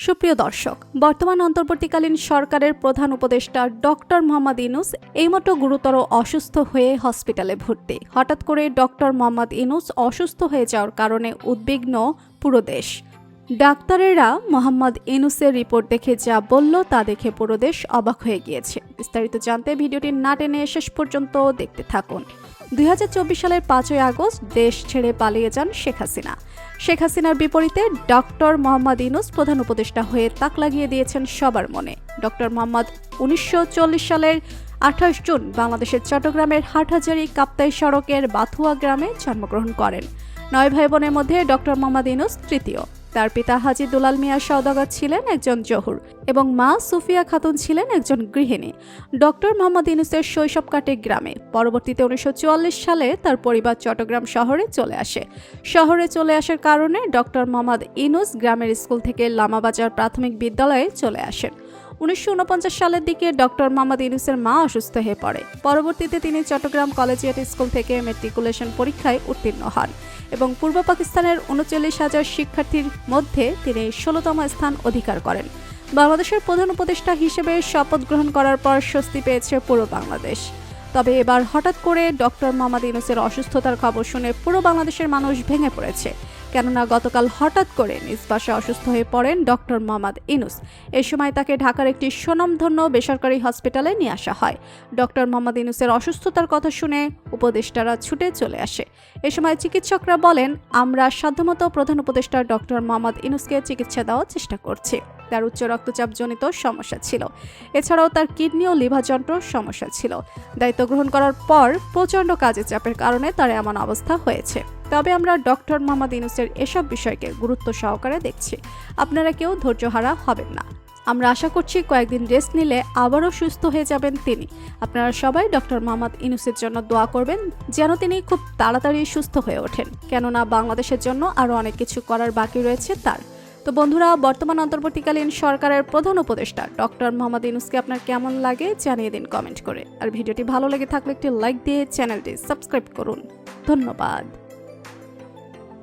সুপ্রিয় দর্শক, বর্তমান অন্তর্বর্তীকালীন সরকারের প্রধান উপদেষ্টা ডক্টর মোহাম্মদ ইউনূস এইমাত্র গুরুতর অসুস্থ হয়ে হসপিটালে ভর্তি। হঠাৎ করে ডক্টর মোহাম্মদ ইউনূস অসুস্থ হয়ে যাওয়ার কারণে উদ্বিগ্ন পুরো দেশ। ডাক্তারেরা মোহাম্মদ ইউনূসের রিপোর্ট দেখে যা বলল তা দেখে পুরো দেশ অবাক হয়ে গিয়েছে। বিস্তারিত জানতে ভিডিওটি না টেনে শেষ পর্যন্ত দেখতে থাকুন। 2024 সালের 5ই আগস্ট দেশ ছেড়ে পালিয়ে যান শেখ হাসিনা। শেখ হাসিনার বিপরীতে ডক্টর মোহাম্মদ ইউনূস প্রধান উপদেষ্টা হয়ে তাক লাগিয়ে দিয়েছেন সবার মনে। ডক্টর মোহাম্মদ 1940 সালের 28 জুন বাংলাদেশের চট্টগ্রামের হাটহাজারী কাপ্তাই সড়কের বাথুয়া গ্রামে জন্মগ্রহণ করেন। 9 ভাই বোনের মধ্যে ডক্টর মোহাম্মদ ইউনূস তৃতীয়। তার পিতা হাজী দুলাল মিয়া সওদাগর ছিলেন একজন জহুর এবং মা সুফিয়া খাতুন ছিলেন একজন গৃহিণী। ডক্টর মোহাম্মদ ইউনূসের শৈশব কাটে গ্রামে। পরবর্তীতে 1944 সালে তার পরিবার চট্টগ্রাম শহরে চলে আসে। শহরে চলে আসার কারণে ডক্টর মোহাম্মদ ইউনূস গ্রামের স্কুল থেকে লামাবাজার প্রাথমিক বিদ্যালয়ে চলে আসেন। 1949 সালের দিকে ডক্টর মোহাম্মদ ইউনূসের মা অসুস্থ হয়ে পড়ে। পরবর্তীতে তিনি চট্টগ্রাম কলেজিয়েট স্কুল থেকে ম্যাট্রিকুলেশন পরীক্ষায় উত্তীর্ণ হন এবং পূর্ব পাকিস্তানের 39,000 শিক্ষার্থীর মধ্যে তিনি 16তম স্থান অধিকার করেন। বাংলাদেশের প্রধান উপদেষ্টা হিসেবে শপথ গ্রহণ করার পর স্বস্তি পেয়েছে পুরো বাংলাদেশ। তবে এবার হঠাৎ করে ডক্টর মোহাম্মদ ইউনূসের অসুস্থতার খবর শুনে পুরো বাংলাদেশের মানুষ ভেঙে পড়েছে। কেননা গতকাল হঠাৎ করে নিজ বাসায় অসুস্থ হয়ে পড়েন ডক্টর মোহাম্মদ ইউনূস। এই সময় তাকে ঢাকার একটি স্বনামধন্য বেসরকারি হসপিটালে নিয়ে আসা হয়। ডক্টর মোহাম্মদ ইউনূসের অসুস্থতার কথা শুনে উপদেষ্টারা ছুটে চলে আসে। এ সময় চিকিৎসকরা বলেন, আমরা সাধ্যমতো প্রধান উপদেষ্টা ডক্টর মোহাম্মদ ইউনূসকে চিকিৎসা দেওয়ার চেষ্টা করছি। তার উচ্চ রক্তচাপজনিত সমস্যা ছিল, এছাড়াও তার কিডনি ও লিভার যন্ত্রের সমস্যা ছিল। দায়িত্ব গ্রহণ করার পর প্রচণ্ড কাজের চাপের কারণে তার এমন অবস্থা হয়েছে। তবে আমরা ডক্টর মোহাম্মদ ইউনূসের এসব বিষয়কে গুরুত্ব সহকারে দেখছি। আপনারা কেউ ধৈর্যহারা হবেন না। আমরা আশা করছি কয়েকদিন রেস্ট নিলে আবারও সুস্থ হয়ে যাবেন তিনি। আপনারা সবাই ডক্টর মোহাম্মদ ইউনূসের জন্য দোয়া করবেন যেন তিনি খুব তাড়াতাড়ি সুস্থ হয়ে ওঠেন, কেননা বাংলাদেশের জন্য আরও অনেক কিছু করার বাকি রয়েছে তার। তো বন্ধুরা, বর্তমান অন্তর্বর্তীকালীন সরকারের প্রধান উপদেষ্টা ডক্টর মোহাম্মদ ইউনূসকে আপনার কেমন লাগে জানিয়ে দিন কমেন্ট করে। আর ভিডিওটি ভালো লেগে থাকলে একটি লাইক দিয়ে চ্যানেলটি সাবস্ক্রাইব করুন। ধন্যবাদ।